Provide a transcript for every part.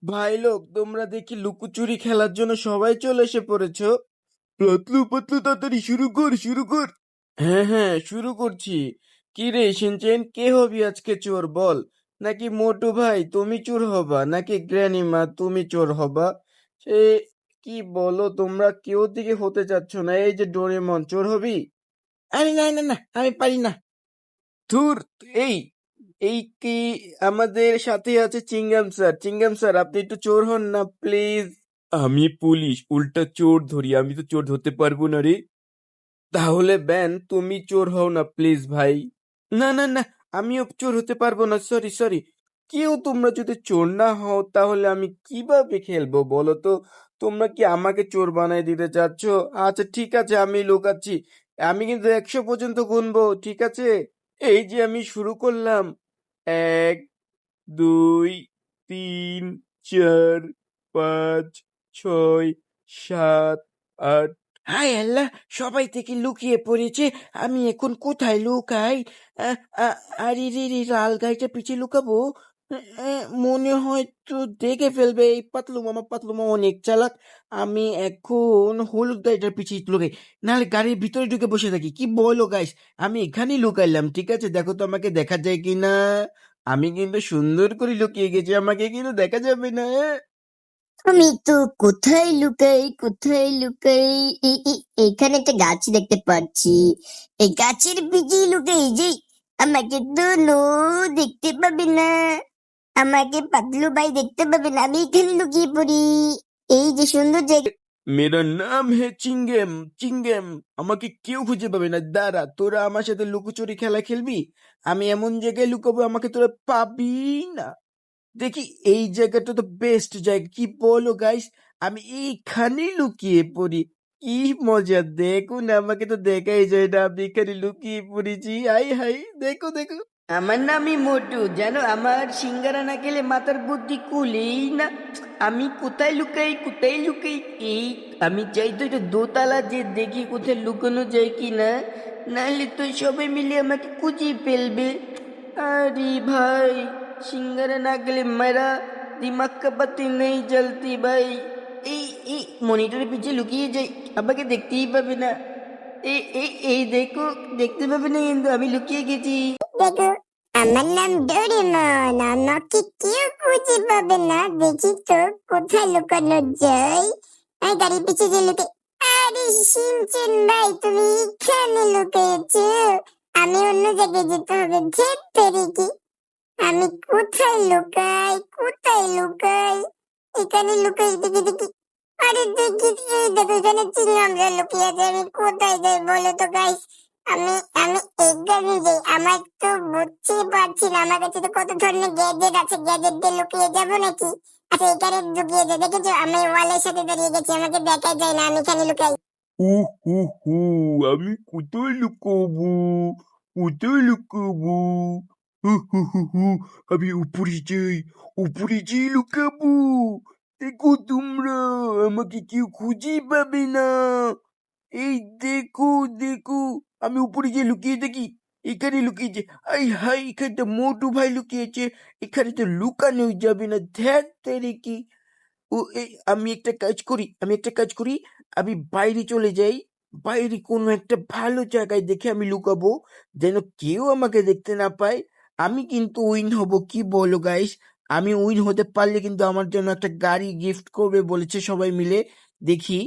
ভাই লোক, তোমরা দেখি লুকোচুরি খেলার জন্য সবাই চলে এসে পড়েছো। পাতলু পাতলু, তাড়াতাড়ি শুরু কর, শুরু কর। হ্যাঁ হ্যাঁ, শুরু করছি। কি রে শিনচেন, কে হবি আজকে চোর বল? নাকি মোটু ভাই তুমি চোর হবা, নাকি গ্র্যানি মা তুমি চোর হবা? সে কি বলো, তোমরা কেউ দিকে হতে চাচ্ছ না। এই যে ডোরেমন, চোর হবি? আরে না না না, আমি পারি না। ধুর। এই এই কি আমাদের সাথে আছে চিঙ্গাম স্যার। চিঙ্গাম স্যার, আপনি একটু চোর হন না প্লিজ। আমি পুলিশ, উল্টা চোর ধরি, আমি তো চোর ধরতে পারবো না রে। তাহলে ব্যান, তুমি চোর হও না প্লিজ ভাই। না না না, আমিও চোর হতে পারবো না, সরি সরি। কেউ তোমরা যদি চোর না হও তাহলে আমি কিভাবে খেলবো বলো তো? তোমরা কি আমাকে চোর বানাই দিতে চাচ্ছ? আচ্ছা ঠিক আছে, আমি লুকাচ্ছি। আমি কিন্তু 100 পর্যন্ত গুনবো, ঠিক আছে? এই যে আমি শুরু করলাম। 1, 2, 3, 4, 5, 6, 7, 8। হায় আল্লাহ, সবাই থেকে লুকিয়ে পড়েছে। আমি এখন কোথায় লুকাই? আহ, আহ, আরে রে রে, লাল গাড়িটা পিছিয়ে লুকাবো? মনে হয় তো দেখে ফেলবে এই পাতলু মামা। পাতলু মামা অনেক চালাক। আমি এখন হলুদ গাড়িটার পিছিয়ে লুকাই, নাহলে গাড়ির ভিতরে ঢুকে বসে থাকি। কি বলো গাইস? আমি এখানেই লুকাইলাম, ঠিক আছে? দেখো তো আমাকে দেখা যায় কিনা। আমি কিন্তু সুন্দর করে লুকিয়ে গেছি, আমাকে কিন্তু দেখা যাবে না। আমি তো কোথায় লুকাই কোথায় লুকাই। এখানে একটা গাছ দেখতে পাচ্ছি, এই গাছের পিছনে লুকাই যে আমাকে তো নো দেখতে পাবে না, আমাকে পাতলু ভাই দেখতে পাবে না, আমি এখানে লুকিয়ে পড়ি। এই যে সুন্দর জায়গা। মেরা নাম হে চিঙ্গেম। চিঙ্গেম, আমাকে কেউ খুঁজে পাবে না। দাঁড়া, তোরা আমার সাথে লুকোচুরি খেলা খেলবি? আমি এমন জায়গায় লুকাবো আমাকে তোরা পাবি না। দেখি, এই জায়গাটা তো বেস্ট জায়গা, কি বলো গাইস? আমি এইখানেই লুকিয়ে পড়ি। কি মজা, দেখুন আমাকে তো দেখাই যায় না, আমি এখানে লুকিয়ে পড়েছি। হাই হাই, দেখো দেখো। আমার নামই মোটু, জানো আমার সিঙ্গারা না খেলে মাথার বুদ্ধি কুলেই না। আমি কোথায় লুকাই কোথায় লুকাই? এই আমি চাই তো একটু দোতলা যে দেখি কোথায় লুকানো যায় কি না, নাহলে তো সবাই মিলে আমাকে খুঁজে ফেলবে। अरे भाई, सिंगर ना गले मेरा दिमाग का बत्ती नहीं जलती भाई। এই এই মনিটরের পিছে লুকিয়ে যাই, আমাকে দেখতেই পাবে না। এই এই এই দেখো, দেখতে পাবে না কিন্তু আমি লুকিয়ে গেছি। দেখো, আমার নাম ডোরেমন, আমাকে কেউ খুঁজে পাবে না। দেখি তো কোথায় লুকানো যায়। আমি গাড়ির পিছিয়ে যে লুকে। আরে শিনচেন ভাই, তুমি এখানে লুকিয়েছো, আমি অন্য জায়গায় যেতে হবে। ধ্যাৎ তেরিকি, আমি কোথায় লুকাই কোথায় লুকাই? এখানে লুকাই, দেখি দেখি। আরে দেখি, এই দেখো এখানে চিংড়ি লুকিয়ে আছে। আমি কোথায় যাই বলো তো গাইস? আমি আমি এখানে যাই। আমার তো বুঝতে পারছি না, আমার কাছে তো কত ধরনের গ্যাজেট আছে, গ্যাজেট দিয়ে লুকিয়ে যাবো নাকি? আচ্ছা এখানে লুকিয়ে যাই। দেখেছো আমি ওয়ালের সাথে দাঁড়িয়ে গেছি, আমাকে দেখাই যায় না, আমি এখানে লুকাই। হু হু, আমি কোথায় লুকোবো? কোথায় লুকোবো? হু, আমি উপরে যাই, উপরে যেয়ে লুকাবো। দেখো তোমরা, আমাকে কেউ খুঁজেই পাবে না। এই দেখো দেখো, আমি উপরে গিয়ে লুকিয়ে দেখি, এখানে লুকিয়েছে। আই হাই, এখানটা মোটু ভাই লুকিয়েছে। এখানে তো লুকানোই যাবে না, ধ্যাত তেরে। ও এই, আমি একটা কাজ করি, আমি বাইরে চলে যাই। বাইরে কোনো একটা ভালো জায়গায় দেখে আমি লুকাবো, যেন কেউ আমাকে দেখতে না পায়। আমি কিন্তু উইন হব, কি বলো গাইস? আমি উইন হতে পারলে কিন্তু আমার জন্য একটা গাড়ি গিফট করবে বলেছে সবাই মিলে। দেখি,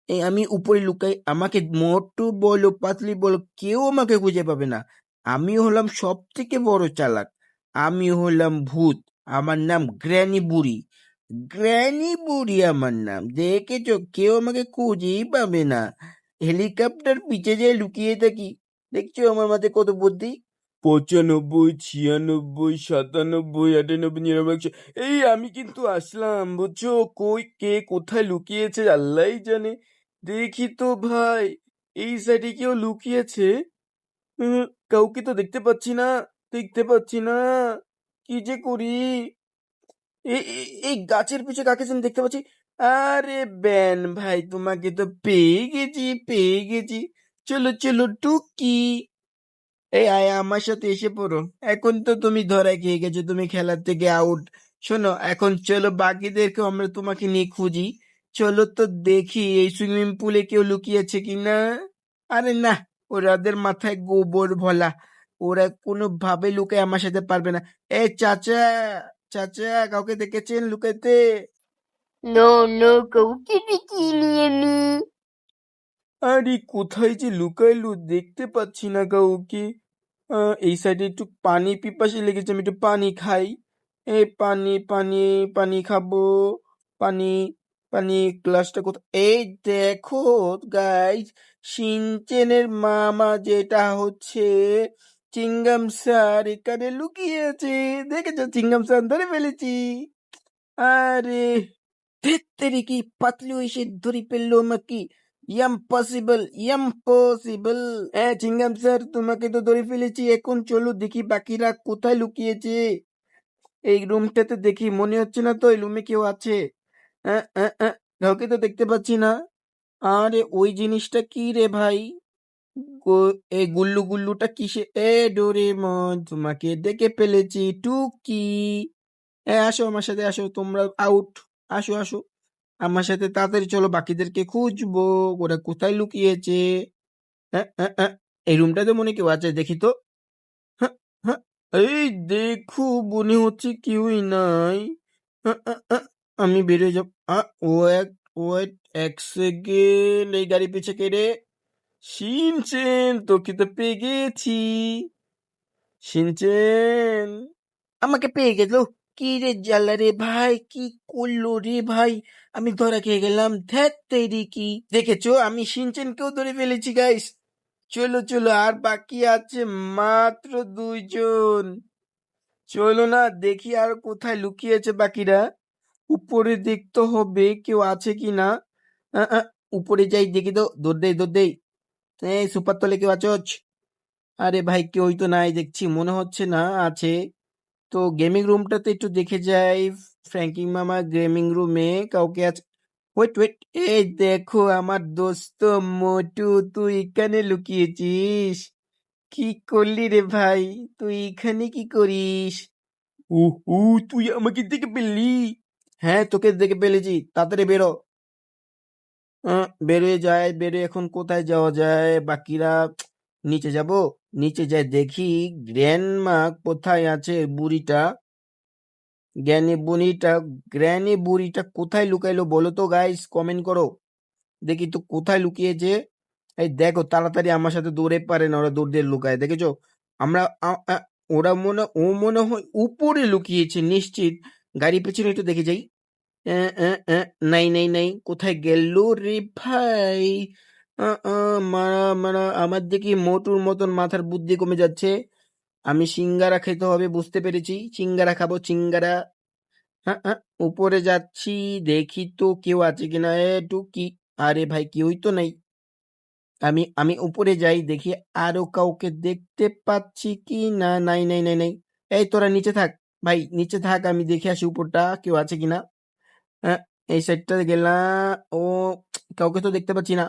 এই আমি উপরে লুকাই, আমাকে মোটু বলো পাতলি বলো, কেউ আমাকে খুঁজে পাবে না। আমি হলাম সব থেকে বড় চালাক। আমি হলাম ভূত, আমার নাম গ্র্যানি বুড়ি। গ্র্যানি বুড়ি আমার নাম, দেখেছো? কেউ আমাকে খুঁজেই পাবে না। হেলিকপ্টার পিছে যেয়ে লুকিয়ে থাকি। দেখছো আমার মাথায় কত বুদ্ধি? 95, 96, 97, 98, 99, 100। এই আমি কিন্তু আসলাম, বুঝছো? কই কে কোথায় লুকিয়েছে আল্লাহই জানে। দেখি তো ভাই, এই সাইডে কেউ লুকিয়েছে? উম, কাউকে তো দেখতে পাচ্ছি না, দেখতে পাচ্ছি না। কি যে করি? এই গাছের পিছে কাকে যেন দেখতে পাচ্ছি। আরে ব্যান ভাই, তোমাকে তো পেয়ে গেছি, পেয়ে গেছি। চলো চলো টুকি, এই আয় আমার সাথে এসে পড়ো। এখন তো তুমি ধরা খেয়ে গেছো, তুমি খেলার থেকে আউট। শোনো, এখন চলো বাকিদেরকে আমরা তোমাকে নিয়ে খুঁজি। চলো তো দেখি এই সুইমিং পুলে কেউ লুকিয়েছে কিনা। আরে না, ওরাদের মাথায় গোবর ভলা, ওরা কোনোভাবে লুকায় আমার সাথে পারবে না। এ চাচা, চাচা, কাউকে দেখেছেন লুকাইতে? নো নো, কাউকে দেখিনি আমি। আরে কোথায় যে লুকাইলো, দেখতে পাচ্ছি না কাউকে। এই সাইডে একটু পানি পিপাসা লেগেছে, আমি একটু পানি খাই। এই পানি পানি পানি খাবো। পানি পানি, গ্লাসটা কোথায়? এই দেখো গাইস, সিনচেনের মামা যেটা হচ্ছে চিঙ্গাম স্যার এখানে লুকিয়ে আছে। দেখেছো, চিঙ্গাম স্যার ধরে ফেলেছি। আরে ধেত্তেরি, কি পাতলু এসে ধরে ফেললো আমাকে। Impossible, impossible. হ্যাঁ চিঙ্গাম স্যার, তোমাকে তো ধরে ফেলেছি। এখন চলো দেখি বাকিরা কোথায় লুকিয়েছে। এই রুমটাতে দেখি, মনে হচ্ছে না তো এই রুমে কেউ আছে। আহ, আহ, আহ, কাউকে তো দেখতে পাচ্ছি না। আরে ওই জিনিসটা কি রে ভাই? এই গুল্লু গুল্লুটা কিসে? এ ডোরেমন, তোমাকে দেখে ফেলেছি টুকি। আসো আমার সাথে, আসো তোমরা আউট। আসো আসো আমার সাথে তাড়াতাড়ি চলো, বাকিদেরকে খুঁজবো ওরা কোথায় লুকিয়েছে। এই রুমটাতে মনে কেউ আছে, দেখি তো। হ্যাঁ, হ্যাঁ, এই দেখো, মনে হচ্ছে কেউই নাই। আমি বেরিয়ে যাব। ওয়েট, ওয়েট, এক সেকেন্ড, এই গাড়ি পিছে কে রে? শিনচেন, তোকে তো পেয়ে গেছি। শিনচেন আমাকে পেয়ে গেল। কি রে জ্বালা রে ভাই, কি করলো রে ভাই? আমি ধরা খেয়ে গেলাম, ধ্যাত তেরি কি। দেখেছো, আমি শিনচেনকেও ধরে ফেলেছি গাইস। চলো চলো, আর বাকি আছে মাত্র 2 জন। চলো না দেখি আর কোথায় লুকিয়েছে বাকিরা। উপরে দেখতে হবে কেউ আছে কি না। আহ, আহ, উপরে যাই দেখি তো, দৌড় দেই দৌড় দেই। এই সুপার তলে কেউ আছোচ? আরে ভাই কেউই তো নাই দেখছি, মনে হচ্ছে না আছে। তো গেমিং রুমটাতে একটু দেখে যাই। ফ্র্যাঙ্কিং মামা গেমিং রুমে কাউকে আছে? ওয়েট ওয়েট, এই দেখো আমার দোস্ত মোটু, তুই এখানে লুকিয়েছিস। কি করলি রে ভাই? তুই এখানে কি করিস? ও, তুই আমাকে দেখে পেলি? হ্যাঁ তোকে দেখে ফেলেছি, তাড়াতাড়ি বেরো। বেরোয় যায়, বেরোয়। এখন কোথায় যাওয়া যায়? বাকিরা নিচে যাব। নিচে যাই দেখি গ্র্যান্ডমা কোথায় আছে, বুড়িটা। জ্ঞানী বুড়িটা, গ্র্যানি বুড়িটা কোথায় লুকাইলো বলো তো গাইস, কমেন্ট করো। দেখি তো কোথায় লুকিয়েছে। এই দেখো, তাড়াতাড়ি আমার সাথে দৌড়ে পারে না, ওরা দৌড় দিয়ে লুকায়, দেখেছো? আমরা ওরা মনে হয় উপরে লুকিয়েছে নিশ্চিত। গাড়ি পেছনে একটু দেখে যাই। নাই নাই নাই, কোথায় গেল রে ভাই? মারা মারা, আমার দেখি মোটুর মতন মাথার বুদ্ধি কমে যাচ্ছে। আমি সিঙ্গারা খেতে হবে, বুঝতে পেরেছি, সিঙ্গারা খাবো, সিঙ্গারা। উপরে যাচ্ছি, দেখি তো কেউ আছে কিনা। একটু কি, আরে ভাই কেউই তো নাই। আমি আমি উপরে যাই দেখি আরো কাউকে দেখতে পাচ্ছি কি না। নাই নাই নাই নাই। এই তোরা নিচে থাক, ভাই নিচে থাক, আমি দেখে আসি উপরটা কেউ আছে কিনা। হ্যাঁ, এই সাইডটা গেলাম। ও, কাউকে তো দেখতে পাচ্ছি না।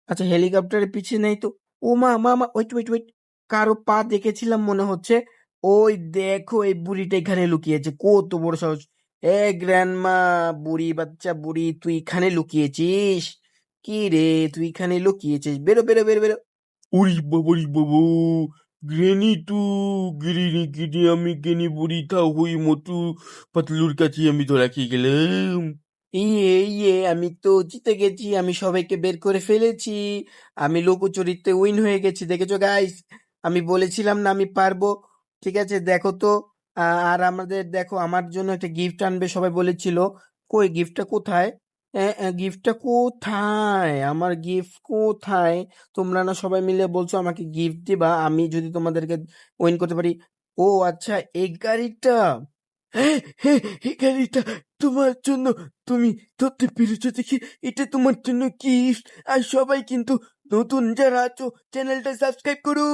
আচ্ছা, হেলিকপ্টারের পিছে নেই তো। ও মা মা মা, ওয়েট ওয়েট ওয়েট, কারো পা দেখেছিলাম মনে হচ্ছে। ওই দেখো, এই বুড়িটা এখানে লুকিয়েছে, কত বড় সাহস! এ গ্র্যান্ডমা, বুড়ি বাচ্চা বুড়ি, তুই এখানে লুকিয়েছিস? কি রে, তুই এখানে লুকিয়েছিস? বেরো বেরো বেরো বেরো। উরি বাবারি বাবু, গ্রেনি টু গিরিনি গিরি, আমি গেনি বুড়ি থা হুই মোটু পাতলুর কাছে আমি ধরা খেয়ে গেলাম। আমি তো জিতে গেছি, আমি সবাইকে বের করে ফেলেছি। আমি লুকোচুরিতে উইন হয়ে গেছি, দেখেছো গাইস? আমি বলেছিলাম না আমি পারবো। ঠিক আছে, দেখো তো। আর আমাদের দেখো, আমার জন্য একটা গিফট আনবে সবাই বলেছিল। কই গিফটটা কোথায়? গিফটটা কোথায়? আমার গিফট কোথায়? তোমরা না সবাই মিলে বলছো আমাকে গিফট দিবা আমি যদি তোমাদেরকে উইন করতে পারি। ও আচ্ছা, এই গাড়িটা। হ্যাঁ হ্যাঁ, এই গাড়িটা তোমার জন্য। তুমি ধরতে পেরেছো দেখি, এটা তোমার জন্য গিফট। আর সবাই কিন্তু, নতুন যারা আছো চ্যানেলটা সাবস্ক্রাইব করো।